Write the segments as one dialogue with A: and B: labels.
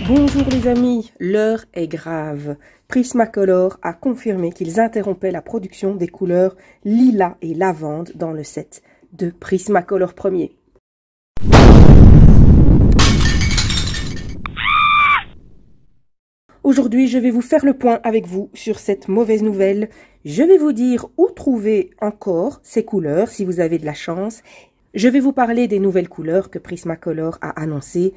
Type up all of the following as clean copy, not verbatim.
A: Bonjour les amis, l'heure est grave. Prismacolor a confirmé qu'ils interrompaient la production des couleurs lilas et lavande dans le set de Prismacolor premier. Aujourd'hui, je vais vous faire le point avec vous sur cette mauvaise nouvelle. Je vais vous dire où trouver encore ces couleurs si vous avez de la chance. Je vais vous parler des nouvelles couleurs que Prismacolor a annoncées.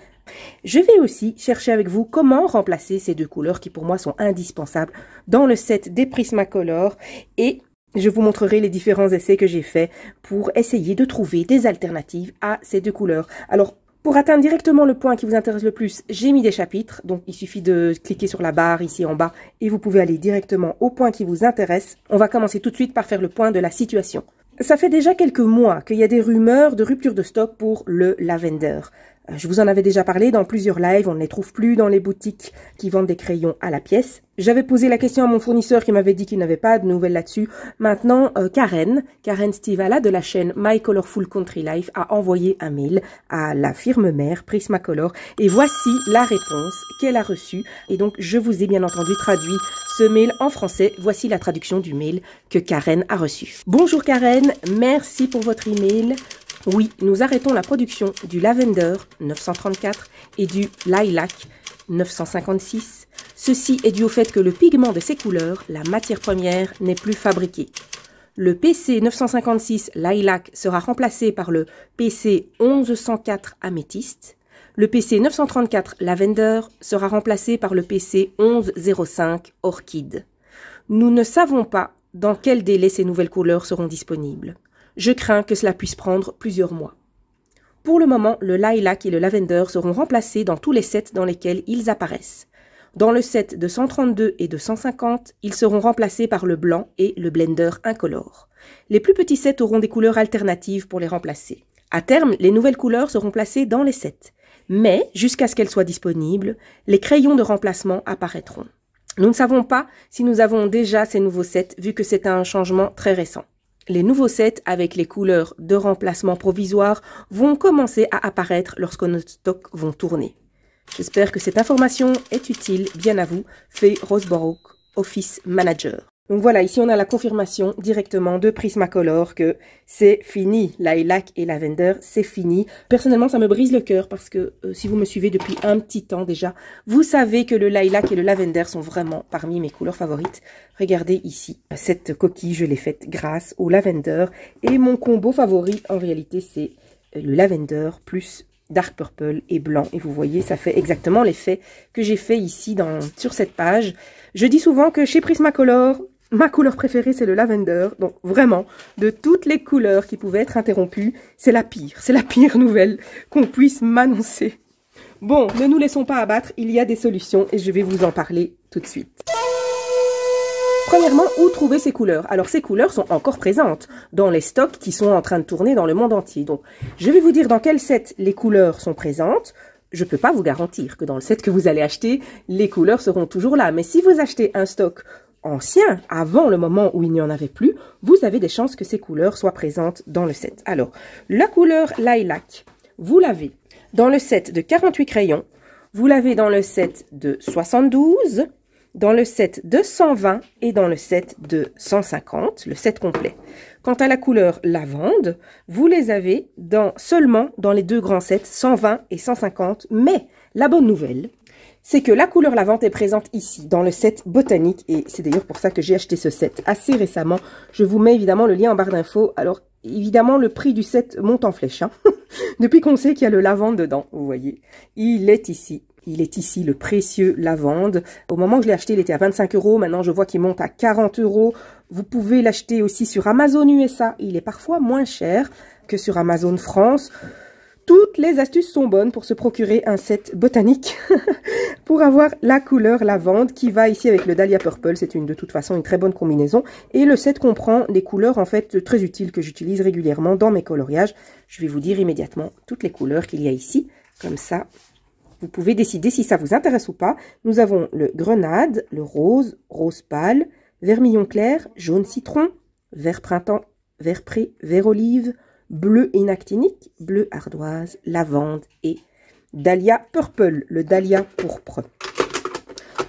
A: Je vais aussi chercher avec vous comment remplacer ces deux couleurs qui pour moi sont indispensables dans le set des Prismacolor et je vous montrerai les différents essais que j'ai faits pour essayer de trouver des alternatives à ces deux couleurs. Alors, pour atteindre directement le point qui vous intéresse le plus, j'ai mis des chapitres. Donc, il suffit de cliquer sur la barre ici en bas et vous pouvez aller directement au point qui vous intéresse. On va commencer tout de suite par faire le point de la situation. Ça fait déjà quelques mois qu'il y a des rumeurs de rupture de stock pour le Lavender. Je vous en avais déjà parlé dans plusieurs lives, on ne les trouve plus dans les boutiques qui vendent des crayons à la pièce. J'avais posé la question à mon fournisseur qui m'avait dit qu'il n'avait pas de nouvelles là-dessus. Maintenant, Karen Stivala de la chaîne My Colorful Country Life a envoyé un mail à la firme mère Prismacolor et voici la réponse qu'elle a reçue. Et donc, je vous ai bien entendu traduit ce mail en français. Voici la traduction du mail que Karen a reçu. Bonjour Karen, merci pour votre email. Oui, nous arrêtons la production du Lavender 934 et du Lilac 956. Ceci est dû au fait que le pigment de ces couleurs, la matière première, n'est plus fabriqué. Le PC 956 Lilac sera remplacé par le PC 1104 Améthyste. Le PC 934 Lavender sera remplacé par le PC 1105 Orchide. Nous ne savons pas dans quel délai ces nouvelles couleurs seront disponibles. Je crains que cela puisse prendre plusieurs mois. Pour le moment, le Lilac et le Lavender seront remplacés dans tous les sets dans lesquels ils apparaissent. Dans le set de 132 et de 150, ils seront remplacés par le blanc et le Blender incolore. Les plus petits sets auront des couleurs alternatives pour les remplacer. À terme, les nouvelles couleurs seront placées dans les sets. Mais, jusqu'à ce qu'elles soient disponibles, les crayons de remplacement apparaîtront. Nous ne savons pas si nous avons déjà ces nouveaux sets, vu que c'est un changement très récent. Les nouveaux sets avec les couleurs de remplacement provisoire vont commencer à apparaître lorsque nos stocks vont tourner. J'espère que cette information est utile, bien à vous, fait Roseborough Office Manager. Donc voilà, ici on a la confirmation directement de Prismacolor que c'est fini, Lilac et Lavender, c'est fini. Personnellement, ça me brise le cœur parce que si vous me suivez depuis un petit temps déjà, vous savez que le Lilac et le Lavender sont vraiment parmi mes couleurs favorites. Regardez ici, cette coquille, je l'ai faite grâce au Lavender et mon combo favori en réalité c'est le Lavender plus Dark Purple et blanc. Et vous voyez, ça fait exactement l'effet que j'ai fait ici sur cette page. Je dis souvent que chez Prismacolor, ma couleur préférée, c'est le Lavender. Donc vraiment, de toutes les couleurs qui pouvaient être interrompues, c'est la pire. C'est la pire nouvelle qu'on puisse m'annoncer. Bon, ne nous laissons pas abattre, il y a des solutions et je vais vous en parler tout de suite. Premièrement, où trouver ces couleurs? Alors, ces couleurs sont encore présentes dans les stocks qui sont en train de tourner dans le monde entier. Donc, je vais vous dire dans quel set les couleurs sont présentes. Je ne peux pas vous garantir que dans le set que vous allez acheter, les couleurs seront toujours là. Mais si vous achetez un stock ancien, avant le moment où il n'y en avait plus, vous avez des chances que ces couleurs soient présentes dans le set. Alors, la couleur Lilac, vous l'avez dans le set de 48 crayons, vous l'avez dans le set de 72, dans le set de 120 et dans le set de 150, le set complet. Quant à la couleur lavande, vous les avez seulement dans les deux grands sets, 120 et 150. Mais la bonne nouvelle, c'est que la couleur lavande est présente ici, dans le set botanique. Et c'est d'ailleurs pour ça que j'ai acheté ce set assez récemment. Je vous mets évidemment le lien en barre d'infos. Alors, évidemment, le prix du set monte en flèche. Hein. Depuis qu'on sait qu'il y a le lavande dedans, vous voyez. Il est ici. Il est ici le précieux lavande. Au moment où je l'ai acheté, il était à 25 €. Maintenant, je vois qu'il monte à 40 €. Vous pouvez l'acheter aussi sur Amazon USA. Il est parfois moins cher que sur Amazon France. Toutes les astuces sont bonnes pour se procurer un set botanique pour avoir la couleur lavande qui va ici avec le Dahlia Purple. C'est de toute façon une très bonne combinaison. Et le set comprend des couleurs en fait très utiles que j'utilise régulièrement dans mes coloriages. Je vais vous dire immédiatement toutes les couleurs qu'il y a ici. Comme ça, vous pouvez décider si ça vous intéresse ou pas. Nous avons le grenade, le rose, rose pâle, vermillon clair, jaune citron, vert printemps, vert pré, vert olive, bleu inactinique, bleu ardoise, lavande et Dahlia Purple, le dahlia pourpre.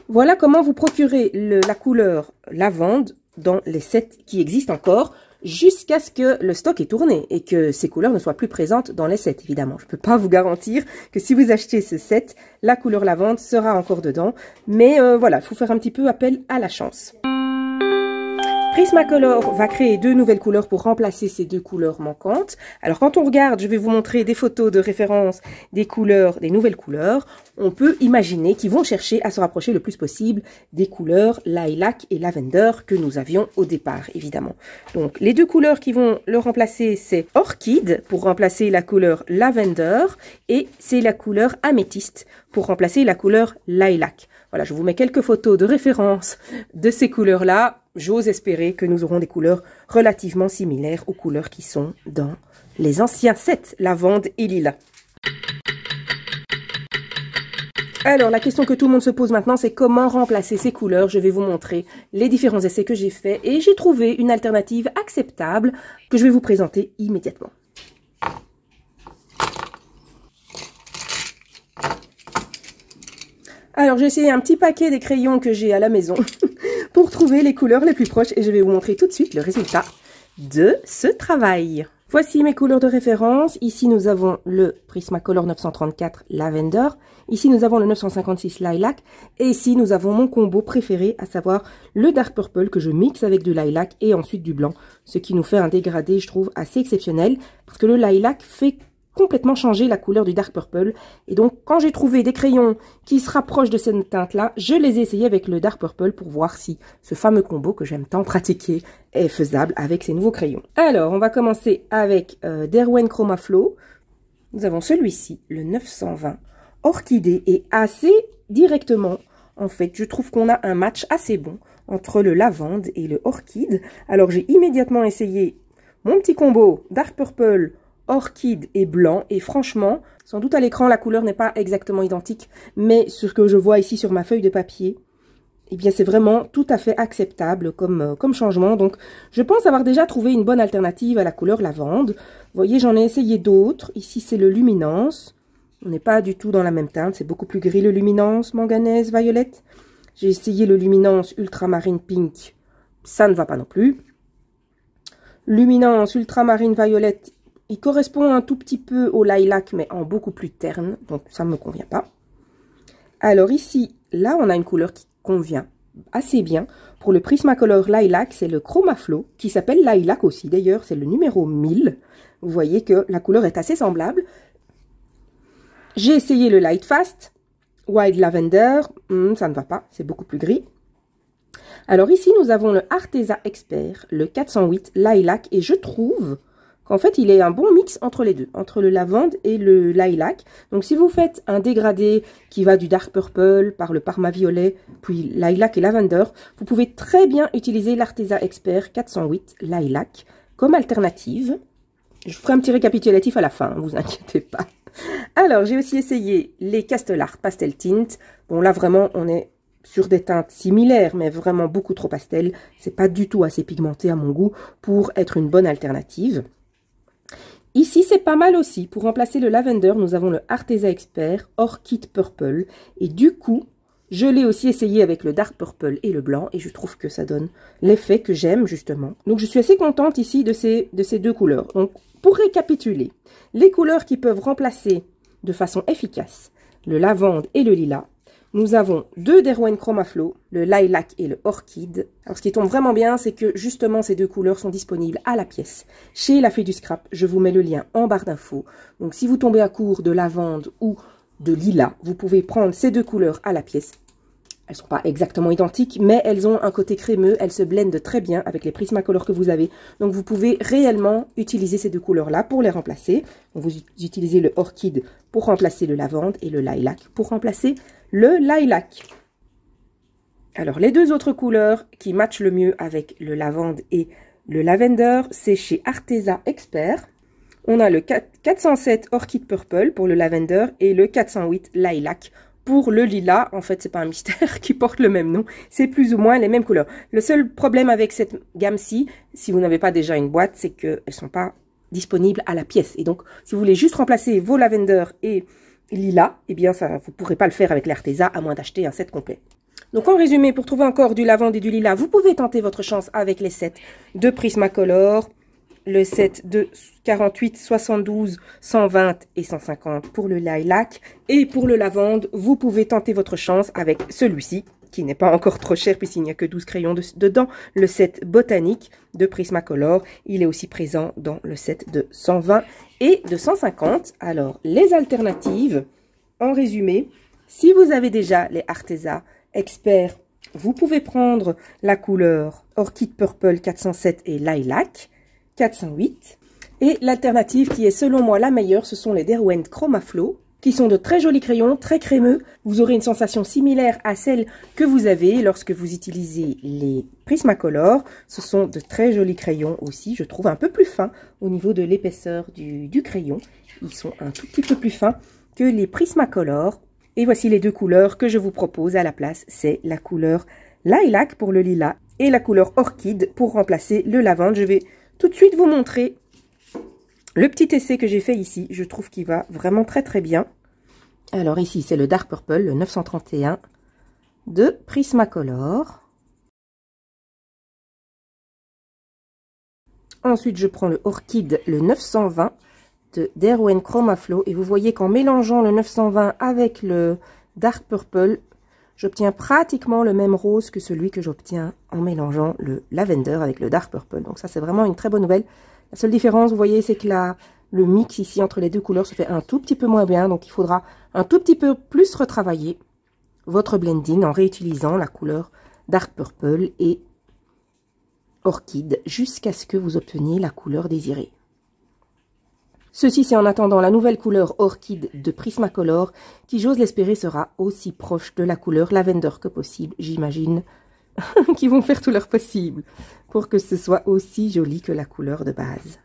A: Voilà comment vous procurez la couleur lavande dans les sets qui existent encore, jusqu'à ce que le stock est tourné et que ces couleurs ne soient plus présentes dans les sets, évidemment. Je ne peux pas vous garantir que si vous achetez ce set, la couleur lavande sera encore dedans. Mais voilà, il faut faire un petit peu appel à la chance. Prismacolor va créer 2 nouvelles couleurs pour remplacer ces 2 couleurs manquantes. Alors quand on regarde, je vais vous montrer des photos de référence des couleurs, des nouvelles couleurs. On peut imaginer qu'ils vont chercher à se rapprocher le plus possible des couleurs lilac et lavender que nous avions au départ, évidemment. Donc les 2 couleurs qui vont le remplacer, c'est Orchid pour remplacer la couleur lavender et c'est la couleur améthyste pour remplacer la couleur lilac. Voilà, je vous mets quelques photos de référence de ces couleurs-là. J'ose espérer que nous aurons des couleurs relativement similaires aux couleurs qui sont dans les anciens sets lavande et lilas. Alors, la question que tout le monde se pose maintenant, c'est comment remplacer ces couleurs. Je vais vous montrer les différents essais que j'ai faits et j'ai trouvé une alternative acceptable que je vais vous présenter immédiatement. Alors, j'ai essayé un petit paquet des crayons que j'ai à la maison pour trouver les couleurs les plus proches et je vais vous montrer tout de suite le résultat de ce travail. Voici mes couleurs de référence. Ici, nous avons le Prismacolor 934 Lavender. Ici, nous avons le 956 Lilac. Et ici, nous avons mon combo préféré, à savoir le Dark Purple que je mixe avec du lilac et ensuite du blanc. Ce qui nous fait un dégradé, je trouve, assez exceptionnel parce que le lilac fait complètement changer la couleur du Dark Purple. Et donc, quand j'ai trouvé des crayons qui se rapprochent de cette teinte-là, je les ai essayés avec le Dark Purple pour voir si ce fameux combo que j'aime tant pratiquer est faisable avec ces nouveaux crayons. Alors, on va commencer avec Derwent Chroma Flow. Nous avons celui-ci, le 920 Orchidée, et assez directement, en fait, je trouve qu'on a un match assez bon entre le lavande et le orchide. Alors, j'ai immédiatement essayé mon petit combo Dark Purple, orchide et blanc, et franchement, sans doute à l'écran la couleur n'est pas exactement identique, mais ce que je vois ici sur ma feuille de papier, eh bien c'est vraiment tout à fait acceptable comme changement. Donc je pense avoir déjà trouvé une bonne alternative à la couleur lavande. Vous voyez, j'en ai essayé d'autres. Ici c'est le Luminance, on n'est pas du tout dans la même teinte, c'est beaucoup plus gris le Luminance, manganèse, violette. J'ai essayé le Luminance Ultramarine Pink, ça ne va pas non plus. Luminance Ultramarine Violette, il correspond un tout petit peu au lilac, mais en beaucoup plus terne, donc ça ne me convient pas. Alors ici, là, on a une couleur qui convient assez bien. Pour le Prismacolor Lilac, c'est le Chroma Flow, qui s'appelle Lilac aussi. D'ailleurs, c'est le numéro 1000. Vous voyez que la couleur est assez semblable. J'ai essayé le Light Fast, Wild Lavender, ça ne va pas, c'est beaucoup plus gris. Alors ici, nous avons le Arteza Expert, le 408 Lilac, et je trouve en fait, il est un bon mix entre les deux, entre le lavande et le lilac. Donc, si vous faites un dégradé qui va du dark purple par le parma violet, puis lilac et lavender, vous pouvez très bien utiliser l'Arteza Expert 408 Lilac comme alternative. Je ferai un petit récapitulatif à la fin, ne vous inquiétez pas. Alors, j'ai aussi essayé les Castle Art Pastel Tint. Bon, là, vraiment, on est sur des teintes similaires, mais vraiment beaucoup trop pastel. C'est pas du tout assez pigmenté à mon goût pour être une bonne alternative. Ici, c'est pas mal aussi. Pour remplacer le lavender, nous avons le Arteza Expert Orchid Purple. Et du coup, je l'ai aussi essayé avec le Dark Purple et le blanc. Et je trouve que ça donne l'effet que j'aime, justement. Donc, je suis assez contente ici de ces 2 couleurs. Donc, pour récapituler, les couleurs qui peuvent remplacer de façon efficace le lavande et le lilas. Nous avons 2 Derwent Chroma Flow, le Lilac et le Orchid. Alors, ce qui tombe vraiment bien, c'est que justement, ces 2 couleurs sont disponibles à la pièce chez La Fée du Scrap. Je vous mets le lien en barre d'infos. Donc, si vous tombez à court de lavande ou de lilas, vous pouvez prendre ces 2 couleurs à la pièce. Elles ne sont pas exactement identiques, mais elles ont un côté crémeux. Elles se blendent très bien avec les Prismacolor que vous avez. Donc, vous pouvez réellement utiliser ces 2 couleurs-là pour les remplacer. Donc, vous utilisez le Orchid pour remplacer le lavande et le Lilac pour remplacer le lilac. Alors, les 2 autres couleurs qui matchent le mieux avec le lavande et le lavender, c'est chez Arteza Expert. On a le 407 Orchid Purple pour le lavender et le 408 Lilac pour le lilas. En fait, c'est pas un mystère qui porte le même nom. C'est plus ou moins les mêmes couleurs. Le seul problème avec cette gamme-ci, si vous n'avez pas déjà une boîte, c'est qu'elles sont pas disponibles à la pièce. Et donc, si vous voulez juste remplacer vos lavenders et lilas, eh bien, vous ne pourrez pas le faire avec l'Arteza à moins d'acheter un set complet. Donc, en résumé, pour trouver encore du lavande et du lilas, vous pouvez tenter votre chance avec les sets de Prismacolor, le set de 48, 72, 120 et 150 pour le lilac. Et pour le lavande, vous pouvez tenter votre chance avec celui-ci, qui n'est pas encore trop cher puisqu'il n'y a que 12 crayons dedans, le set botanique de Prismacolor. Il est aussi présent dans le set de 120 et de 150. Alors, les alternatives, en résumé, si vous avez déjà les Arteza Expert, vous pouvez prendre la couleur Orchid Purple 407 et Lilac 408. Et l'alternative qui est selon moi la meilleure, ce sont les Derwent Chroma Flow, qui sont de très jolis crayons, très crémeux. Vous aurez une sensation similaire à celle que vous avez lorsque vous utilisez les Prismacolor. Ce sont de très jolis crayons aussi, je trouve un peu plus fins au niveau de l'épaisseur du crayon. Ils sont un tout petit peu plus fins que les Prismacolor. Et voici les deux couleurs que je vous propose à la place. C'est la couleur Lilac pour le lilas et la couleur Orchid pour remplacer le lavande. Je vais tout de suite vous montrer le petit essai que j'ai fait ici. Je trouve qu'il va vraiment très très bien. Alors ici, c'est le Dark Purple, le 931 de Prismacolor. Ensuite, je prends le Orchid, le 920 de Derwent Chroma Flow. Et vous voyez qu'en mélangeant le 920 avec le Dark Purple, j'obtiens pratiquement le même rose que celui que j'obtiens en mélangeant le Lavender avec le Dark Purple. Donc ça, c'est vraiment une très bonne nouvelle. La seule différence, vous voyez, c'est que le mix ici entre les deux couleurs se fait un tout petit peu moins bien. Donc il faudra un tout petit peu plus retravailler votre blending en réutilisant la couleur Dark Purple et Orchid jusqu'à ce que vous obteniez la couleur désirée. Ceci, c'est en attendant la nouvelle couleur Orchid de Prismacolor, qui, j'ose l'espérer, sera aussi proche de la couleur Lavender que possible, j'imagine, qui vont faire tout leur possible pour que ce soit aussi joli que la couleur de base.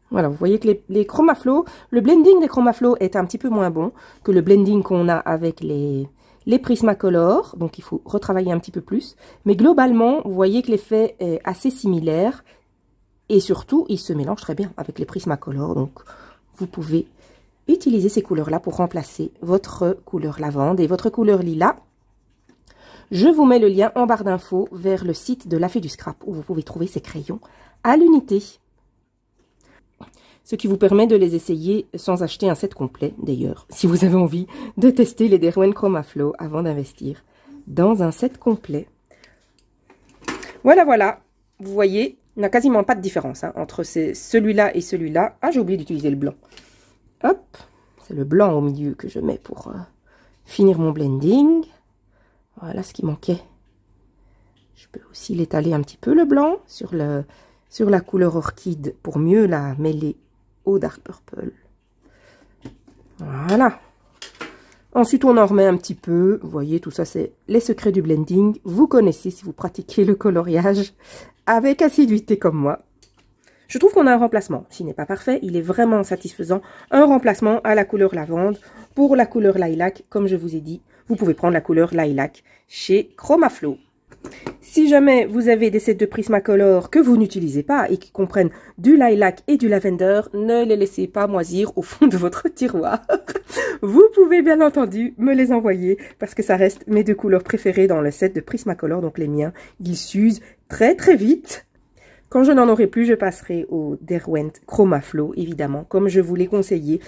A: Voilà, vous voyez que les Chroma Flow, le blending des Chroma Flow est un petit peu moins bon que le blending qu'on a avec les Prismacolor, donc il faut retravailler un petit peu plus. Mais globalement, vous voyez que l'effet est assez similaire. Et surtout, il se mélange très bien avec les Prismacolor. Donc, vous pouvez utiliser ces couleurs-là pour remplacer votre couleur lavande et votre couleur lilas. Je vous mets le lien en barre d'infos vers le site de La Fée du Scrap où vous pouvez trouver ces crayons à l'unité. Ce qui vous permet de les essayer sans acheter un set complet, d'ailleurs, si vous avez envie de tester les Derwent Chroma Flow avant d'investir dans un set complet. Voilà, voilà. Vous voyez, il n'y a quasiment pas de différence entre celui-là et celui-là. Ah, j'ai oublié d'utiliser le blanc. Hop, c'est le blanc au milieu que je mets pour finir mon blending. Voilà ce qui manquait. Je peux aussi l'étaler un petit peu, le blanc, sur la couleur Orchid pour mieux la mêler au Dark Purple. Voilà. Ensuite, on en remet un petit peu. Vous voyez, tout ça, c'est les secrets du blending. Vous connaissez si vous pratiquez le coloriage avec assiduité comme moi. Je trouve qu'on a un remplacement. S'il n'est pas parfait, il est vraiment satisfaisant. Un remplacement à la couleur lavande pour la couleur lilac. Comme je vous ai dit, vous pouvez prendre la couleur lilac chez Chroma Flow. Si jamais vous avez des sets de Prismacolor que vous n'utilisez pas et qui comprennent du lilac et du lavender, ne les laissez pas moisir au fond de votre tiroir. Vous pouvez bien entendu me les envoyer parce que ça reste mes deux couleurs préférées dans le set de Prismacolor, donc les miens. Ils s'usent très très vite. Quand je n'en aurai plus, je passerai au Derwent Chroma Flow, évidemment, comme je vous l'ai conseillé.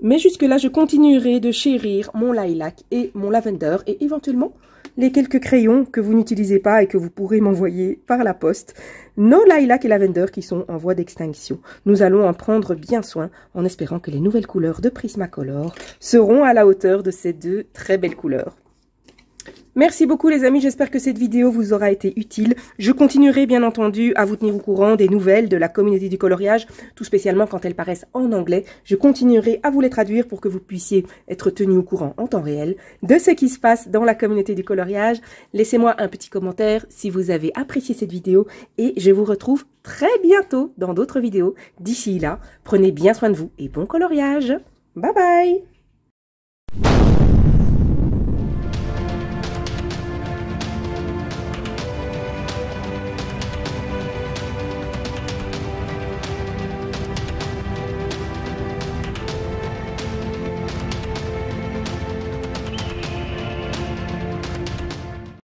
A: Mais jusque-là, je continuerai de chérir mon lilac et mon lavender et éventuellement les quelques crayons que vous n'utilisez pas et que vous pourrez m'envoyer par la poste. Nos lilac et lavender qui sont en voie d'extinction. Nous allons en prendre bien soin en espérant que les nouvelles couleurs de Prismacolor seront à la hauteur de ces deux très belles couleurs. Merci beaucoup les amis, j'espère que cette vidéo vous aura été utile. Je continuerai bien entendu à vous tenir au courant des nouvelles de la communauté du coloriage, tout spécialement quand elles paraissent en anglais. Je continuerai à vous les traduire pour que vous puissiez être tenus au courant en temps réel de ce qui se passe dans la communauté du coloriage. Laissez-moi un petit commentaire si vous avez apprécié cette vidéo et je vous retrouve très bientôt dans d'autres vidéos. D'ici là, prenez bien soin de vous et bon coloriage. Bye bye!